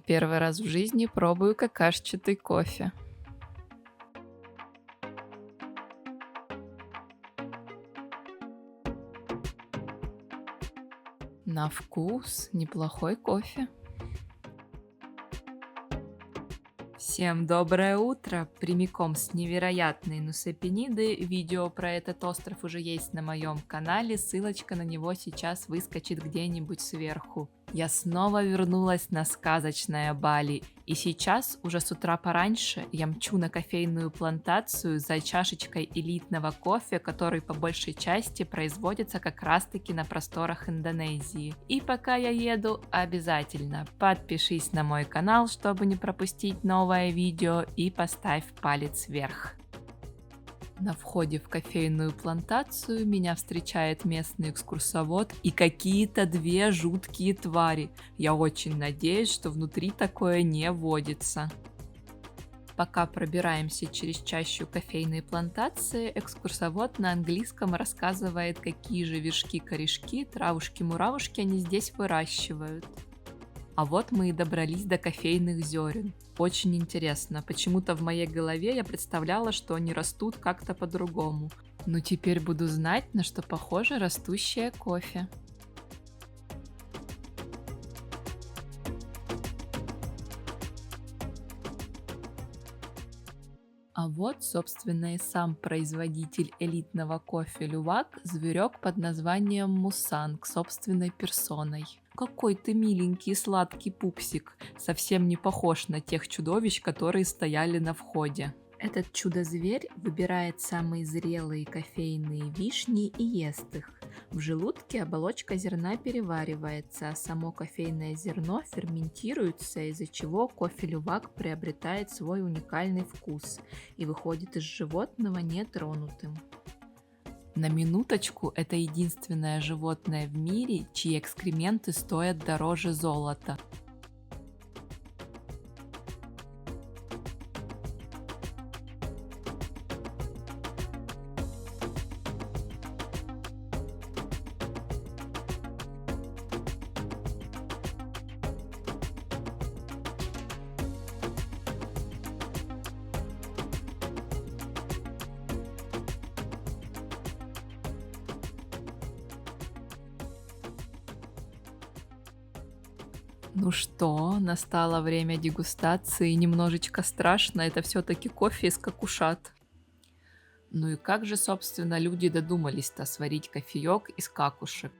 Первый раз в жизни пробую какашчатый кофе. На вкус неплохой кофе. Всем доброе утро! Прямиком с невероятной Нусепениды. Видео про этот остров уже есть на моем канале, ссылочка на него сейчас выскочит где-нибудь сверху. Я снова вернулась на сказочное Бали, и сейчас, уже с утра пораньше, я мчу на кофейную плантацию за чашечкой элитного кофе, который по большей части производится как раз-таки на просторах Индонезии. И пока я еду, обязательно подпишись на мой канал, чтобы не пропустить новое видео, и поставь палец вверх. На входе в кофейную плантацию меня встречает местный экскурсовод и какие-то две жуткие твари. Я очень надеюсь, что внутри такое не водится. Пока пробираемся через чащу кофейной плантации, экскурсовод на английском рассказывает, какие же вершки-корешки, травушки-муравушки они здесь выращивают. А вот мы и добрались до кофейных зерен. Очень интересно, почему-то в моей голове я представляла, что они растут как-то по-другому. Но теперь буду знать, на что похоже растущее кофе. А вот, собственно, и сам производитель элитного кофе Лювак, зверек под названием Мусанг, собственной персоной. Какой ты миленький сладкий пупсик, совсем не похож на тех чудовищ, которые стояли на входе. Этот чудо-зверь выбирает самые зрелые кофейные вишни и ест их. В желудке оболочка зерна переваривается, а само кофейное зерно ферментируется, из-за чего кофе-лювак приобретает свой уникальный вкус и выходит из животного нетронутым. На минуточку, это единственное животное в мире, чьи экскременты стоят дороже золота. Ну что, настало время дегустации, немножечко страшно, это все-таки кофе из какушат. Ну и как же, собственно, люди додумались-то сварить кофеек из какушек?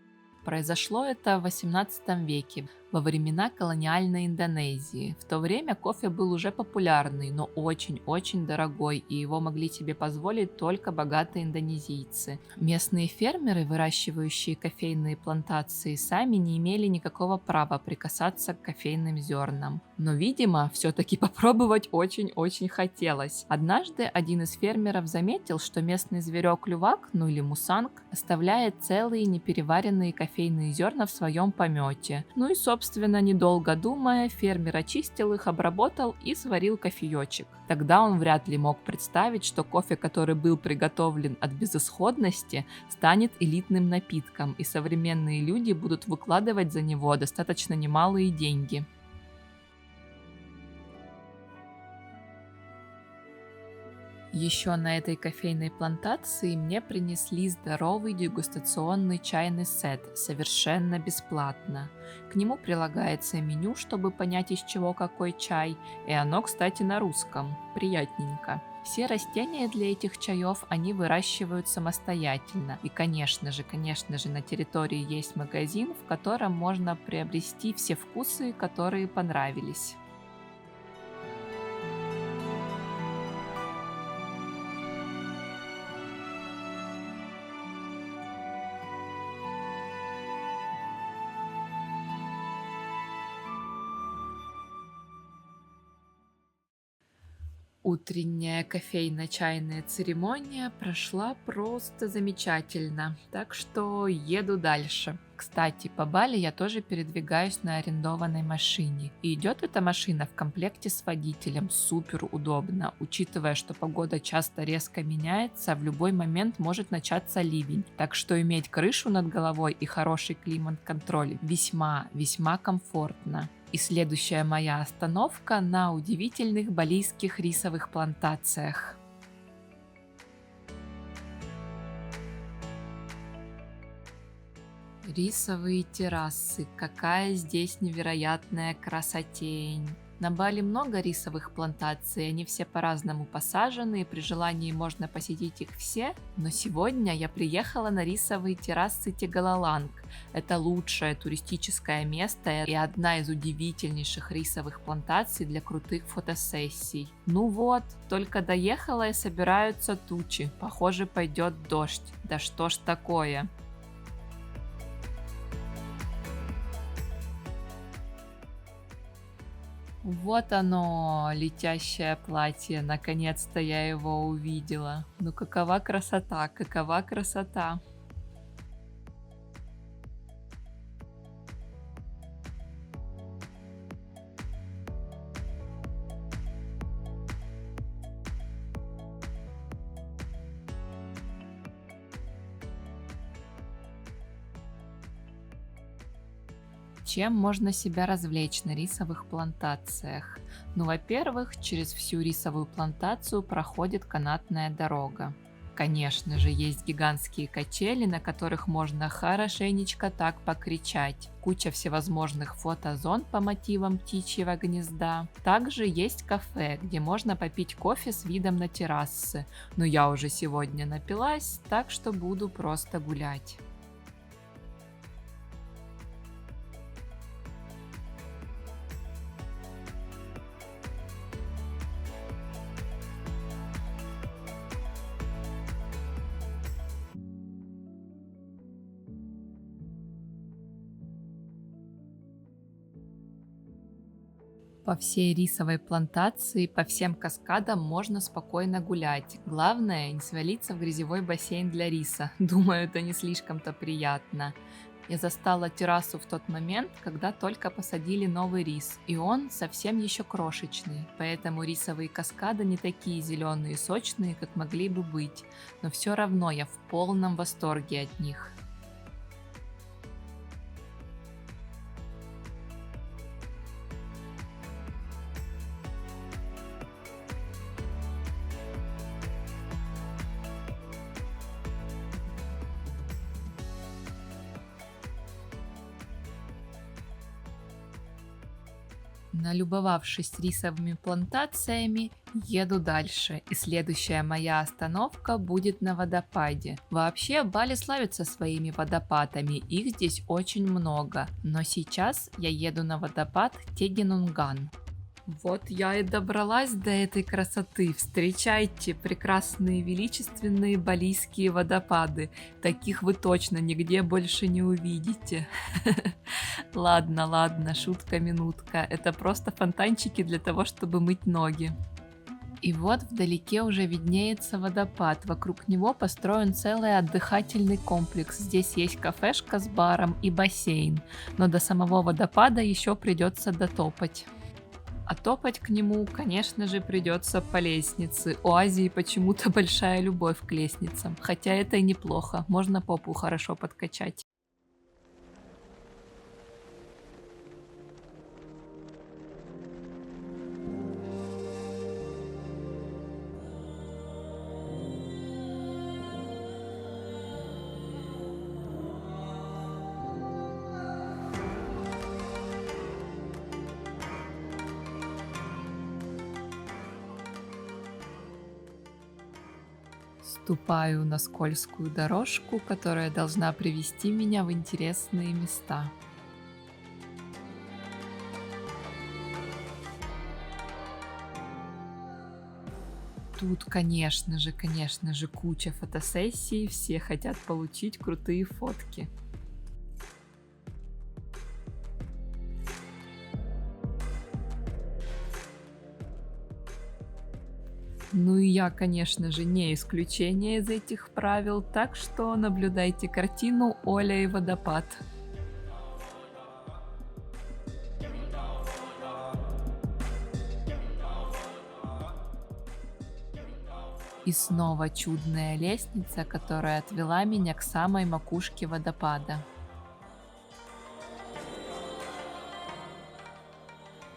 Произошло это в 18 веке, во времена колониальной Индонезии. В то время кофе был уже популярный, но очень-очень дорогой, и его могли себе позволить только богатые индонезийцы. Местные фермеры, выращивающие кофейные плантации, сами не имели никакого права прикасаться к кофейным зернам. Но, видимо, все-таки попробовать очень-очень хотелось. Однажды один из фермеров заметил, что местный зверек лювак, ну или мусанг, оставляет целые непереваренные кофейные зерна в своем помете. Ну и, собственно, недолго думая, фермер очистил их, обработал и сварил кофеечек. Тогда он вряд ли мог представить, что кофе, который был приготовлен от безысходности, станет элитным напитком, и современные люди будут выкладывать за него достаточно немалые деньги. Еще на этой кофейной плантации мне принесли здоровый дегустационный чайный сет совершенно бесплатно. К нему прилагается меню, чтобы понять, из чего какой чай, и оно, кстати, на русском. Приятненько. Все растения для этих чаев они выращивают самостоятельно. И, конечно же, на территории есть магазин, в котором можно приобрести все вкусы, которые понравились. Утренняя кофейно-чайная церемония прошла просто замечательно, так что еду дальше. Кстати, по Бали я тоже передвигаюсь на арендованной машине. И идет эта машина в комплекте с водителем. Супер удобно, учитывая, что погода часто резко меняется, в любой момент может начаться ливень. Так что иметь крышу над головой и хороший климат-контроль весьма комфортно. И следующая моя остановка на удивительных балийских рисовых плантациях. Рисовые террасы. Какая здесь невероятная красотень. На Бали много рисовых плантаций, они все по-разному посажены, и при желании можно посетить их все, но сегодня я приехала на рисовые террасы Тегалаланг. Это лучшее туристическое место и одна из удивительнейших рисовых плантаций для крутых фотосессий. Ну вот, только доехала и собираются тучи, похоже пойдет дождь. Да что ж такое? Вот оно, летящее платье, наконец-то я его увидела. Ну какова красота, какова красота. Чем можно себя развлечь на рисовых плантациях? Ну, во-первых, через всю рисовую плантацию проходит канатная дорога. Конечно же, есть гигантские качели, на которых можно хорошенечко так покричать. Куча всевозможных фотозон по мотивам птичьего гнезда. Также есть кафе, где можно попить кофе с видом на террасы. Но я уже сегодня напилась, так что буду просто гулять. По всей рисовой плантации, по всем каскадам можно спокойно гулять. Главное, не свалиться в грязевой бассейн для риса. Думаю, это не слишком-то приятно. Я застала террасу в тот момент, когда только посадили новый рис, и он совсем еще крошечный, поэтому рисовые каскады не такие зеленые и сочные, как могли бы быть, но все равно я в полном восторге от них. Налюбовавшись рисовыми плантациями, еду дальше, и следующая моя остановка будет на водопаде. Вообще, Бали славится своими водопадами, их здесь очень много, но сейчас я еду на водопад Тегенунган. Вот я и добралась до этой красоты. Встречайте прекрасные величественные балийские водопады. Таких вы точно нигде больше не увидите. Ладно, ладно, шутка-минутка. Это просто фонтанчики для того, чтобы мыть ноги. И вот вдалеке уже виднеется водопад. Вокруг него построен целый отдыхательный комплекс. Здесь есть кафешка с баром и бассейн. Но до самого водопада еще придется дотопать. А топать к нему, конечно же, придется по лестнице. У Азии почему-то большая любовь к лестницам. Хотя это и неплохо, можно попу хорошо подкачать. Ступаю на скользкую дорожку, которая должна привести меня в интересные места. Тут, конечно же, куча фотосессий, все хотят получить крутые фотки. Ну и я, конечно же, не исключение из этих правил, так что наблюдайте картину «Оля и водопад». И снова чудная лестница, которая отвела меня к самой макушке водопада.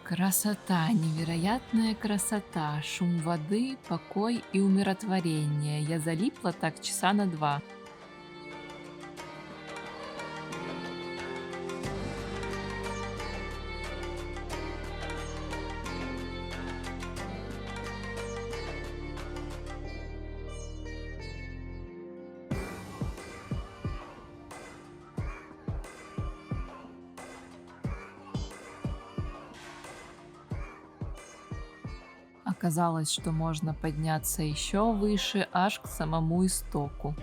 Красота, невероятная красота, шум воды, покой и умиротворение. Я залипла так часа на 2. Оказалось, что можно подняться еще выше, аж к самому истоку.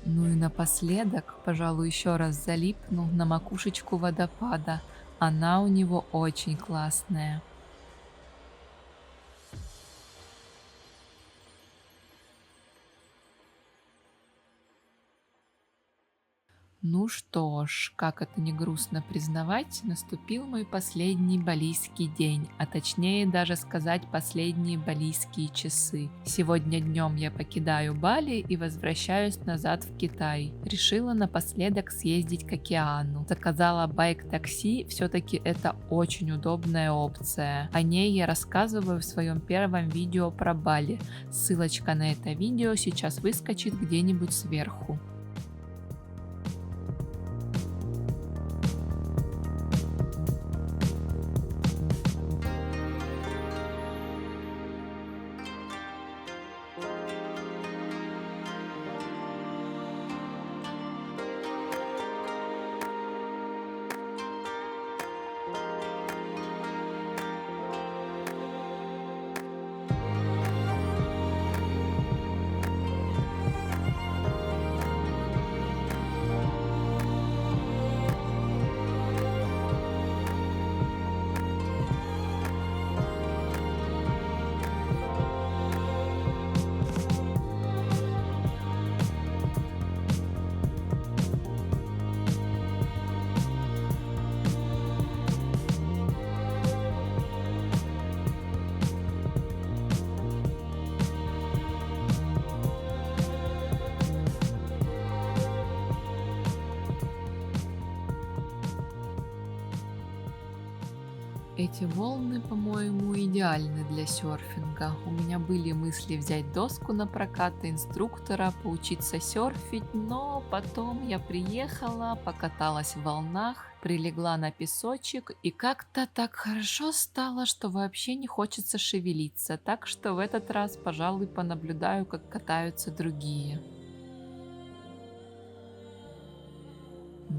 Ну и напоследок, пожалуй, еще раз залипну на макушечку водопада. Она у него очень классная. Ну что ж, как это не грустно признавать, наступил мой последний балийский день, а точнее даже сказать последние балийские часы. Сегодня днем я покидаю Бали и возвращаюсь назад в Китай. Решила напоследок съездить к океану. Заказала байк-такси, все-таки это очень удобная опция. О ней я рассказываю в своем первом видео про Бали. Ссылочка на это видео сейчас выскочит где-нибудь сверху. Эти волны, по-моему, идеальны для серфинга. У меня были мысли взять доску на прокат и инструктора, поучиться серфить, но потом я приехала, покаталась в волнах, прилегла на песочек и как-то так хорошо стало, что вообще не хочется шевелиться. Так что в этот раз, пожалуй, понаблюдаю, как катаются другие.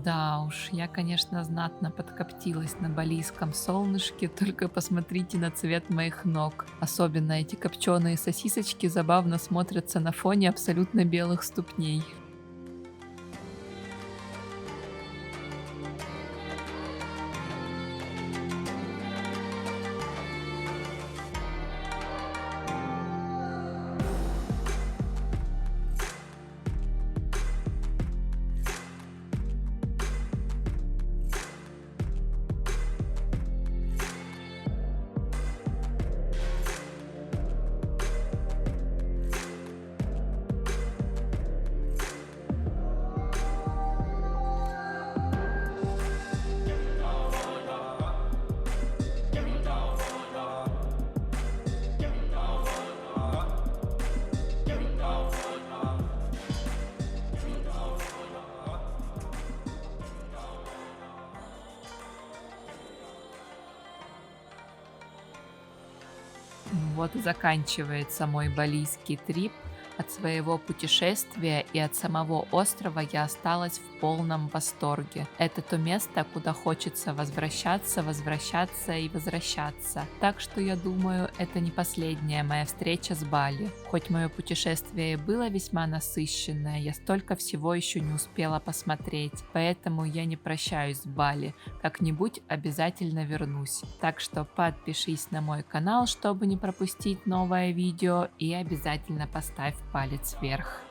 Да уж, я, конечно, знатно подкоптилась на балийском солнышке, только посмотрите на цвет моих ног. Особенно эти копченые сосисочки забавно смотрятся на фоне абсолютно белых ступней. Вот и заканчивается мой балийский трип. От своего путешествия и от самого острова я осталась в полном восторге. Это то место, куда хочется возвращаться, возвращаться и возвращаться. Так что я думаю, это не последняя моя встреча с Бали. Хоть мое путешествие и было весьма насыщенное, я столько всего еще не успела посмотреть, поэтому я не прощаюсь с Бали. Как-нибудь обязательно вернусь. Так что подпишись на мой канал, чтобы не пропустить новое видео, и обязательно поставь палец вверх.